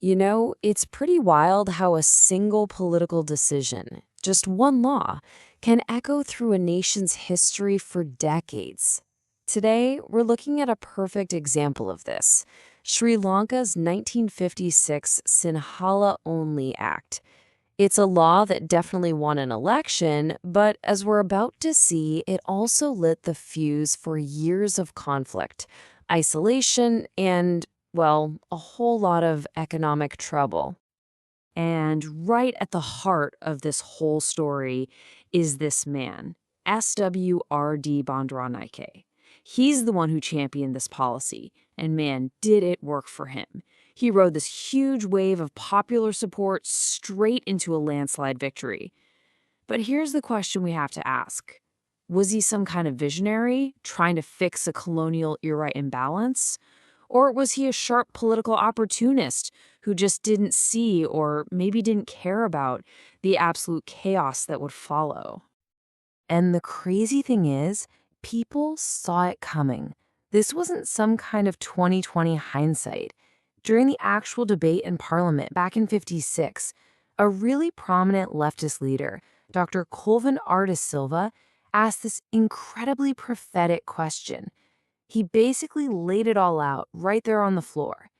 It's pretty wild how a single political decision, just one law, can echo through a nation's history for decades. Today, we're looking at a perfect example of this: Sri Lanka's 1956 Sinhala Only Act. It's a law that definitely won an election, but as we're about to see, it also lit the fuse for years of conflict, isolation, and, well, a whole lot of economic trouble. And right at the heart of this whole story is this man, S.W.R.D. Bandaranaike. He's the one who championed this policy, and man, did it work for him. He rode this huge wave of popular support straight into a landslide victory. But here's the question we have to ask. Was he some kind of visionary, trying to fix a colonial era imbalance? Or was he a sharp political opportunist who just didn't see or maybe didn't care about the absolute chaos that would follow? And the crazy thing is, people saw it coming. This wasn't some kind of 2020 hindsight. During the actual debate in Parliament back in '56, a really prominent leftist leader, Dr. Colvin Artis Silva, asked this incredibly prophetic question. He basically laid it all out right there on the floor.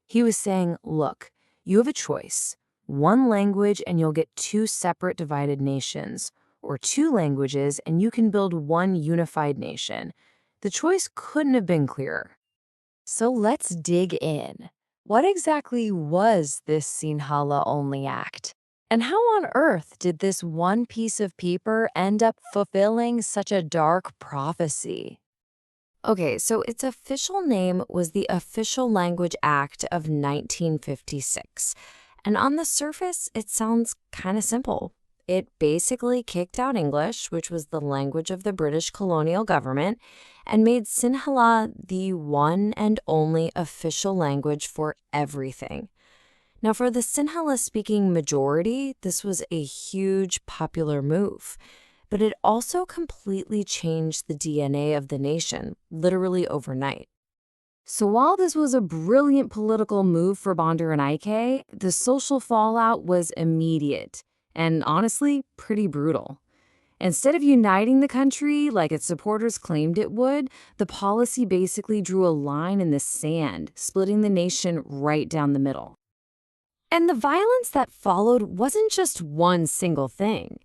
He was saying, look, you have a choice: one language and you'll get two separate divided nations, or two languages and you can build one unified nation. The choice couldn't have been clearer. So let's dig in. What exactly was this Sinhala Only Act? And how on earth did this one piece of paper end up fulfilling such a dark prophecy? Okay, so its official name was the Official Language Act of 1956. And on the surface, it sounds kind of simple. It basically kicked out English, which was the language of the British colonial government, and made Sinhala the one and only official language for everything. Now, for the Sinhala-speaking majority, this was a huge popular move. But it also completely changed the DNA of the nation, literally overnight. So while this was a brilliant political move for Bandaranaike, the social fallout was immediate and honestly pretty brutal. Instead of uniting the country like its supporters claimed it would, the policy basically drew a line in the sand, splitting the nation right down the middle. And the violence that followed wasn't just one single thing.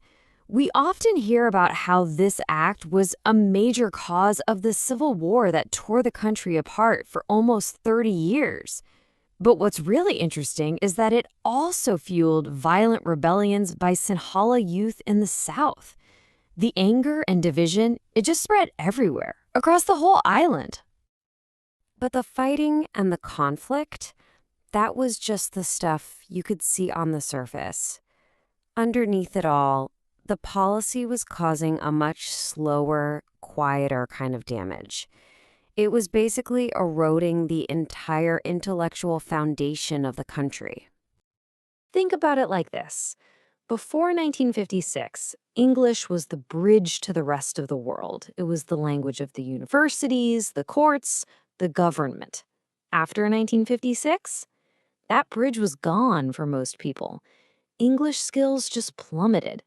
We often hear about how this act was a major cause of the Civil War that tore the country apart for almost 30 years. But what's really interesting is that it also fueled violent rebellions by Sinhala youth in the South. The anger and division, it just spread everywhere, across the whole island. But the fighting and the conflict, that was just the stuff you could see on the surface. Underneath it all, the policy was causing a much slower, quieter kind of damage. It was basically eroding the entire intellectual foundation of the country. Think about it like this. Before 1956, English was the bridge to the rest of the world. It was the language of the universities, the courts, the government. After 1956, that bridge was gone for most people. English skills just plummeted.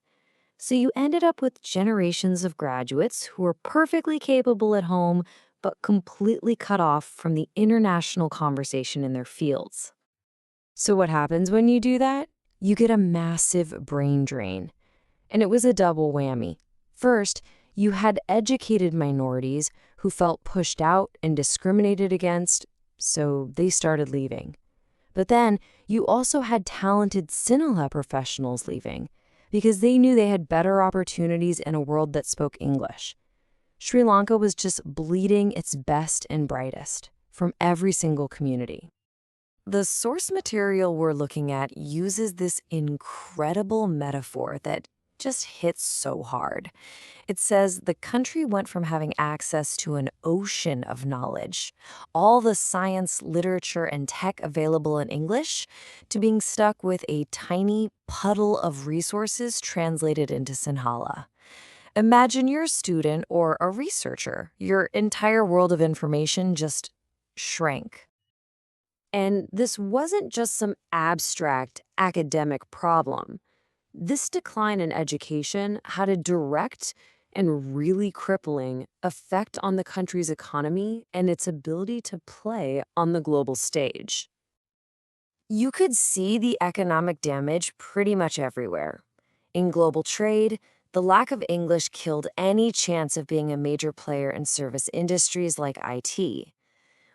So you ended up with generations of graduates who were perfectly capable at home, but completely cut off from the international conversation in their fields. So what happens when you do that? You get a massive brain drain. And it was a double whammy. First, you had educated minorities who felt pushed out and discriminated against, so they started leaving. But then you also had talented Sinhala professionals leaving, because they knew they had better opportunities in a world that spoke English. Sri Lanka was just bleeding its best and brightest from every single community. The source material we're looking at uses this incredible metaphor that just hits so hard. It says the country went from having access to an ocean of knowledge, all the science, literature, and tech available in English, to being stuck with a tiny puddle of resources translated into Sinhala. Imagine you're a student or a researcher. Your entire world of information just shrank. And this wasn't just some abstract academic problem. This decline in education had a direct and really crippling effect on the country's economy and its ability to play on the global stage. You could see the economic damage pretty much everywhere. In global trade, the lack of English killed any chance of being a major player in service industries like IT.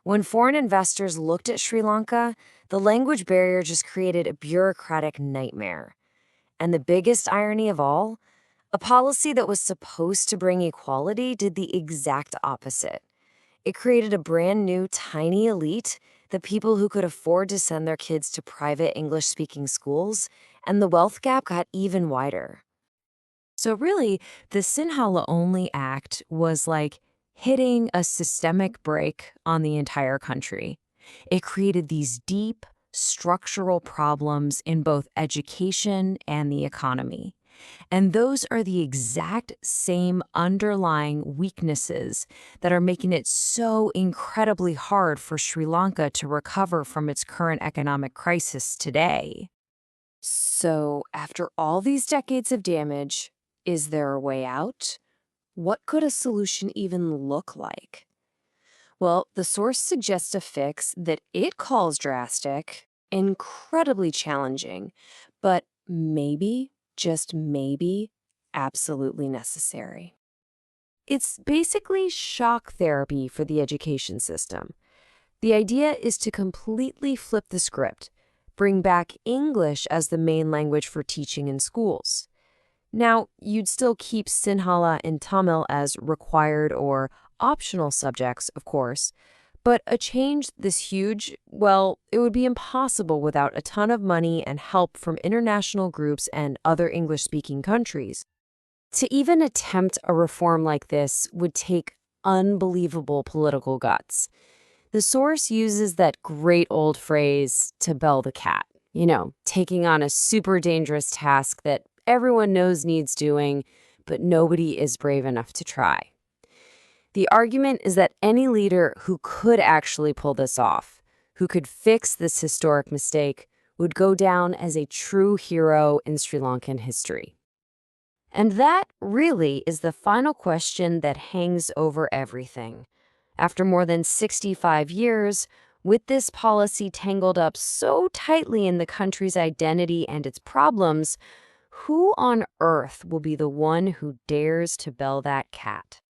When foreign investors looked at Sri Lanka, the language barrier just created a bureaucratic nightmare. And the biggest irony of all, a policy that was supposed to bring equality did the exact opposite. It created a brand new, tiny elite, the people who could afford to send their kids to private English-speaking schools, and the wealth gap got even wider. So really, the Sinhala Only Act was like hitting a systemic brake on the entire country. It created these deep, structural problems in both education and the economy. And those are the exact same underlying weaknesses that are making it so incredibly hard for Sri Lanka to recover from its current economic crisis today. So, after all these decades of damage, is there a way out? What could a solution even look like? Well, the source suggests a fix that it calls drastic, incredibly challenging, but maybe, just maybe, absolutely necessary. It's basically shock therapy for the education system. The idea is to completely flip the script, bring back English as the main language for teaching in schools. Now, you'd still keep Sinhala and Tamil as required or optional subjects, of course, but a change this huge, well, it would be impossible without a ton of money and help from international groups and other English-speaking countries. To even attempt a reform like this would take unbelievable political guts. The source uses that great old phrase, to bell the cat, taking on a super dangerous task that everyone knows needs doing, but nobody is brave enough to try. The argument is that any leader who could actually pull this off, who could fix this historic mistake, would go down as a true hero in Sri Lankan history. And that really is the final question that hangs over everything. After more than 65 years, with this policy tangled up so tightly in the country's identity and its problems, who on earth will be the one who dares to bell that cat?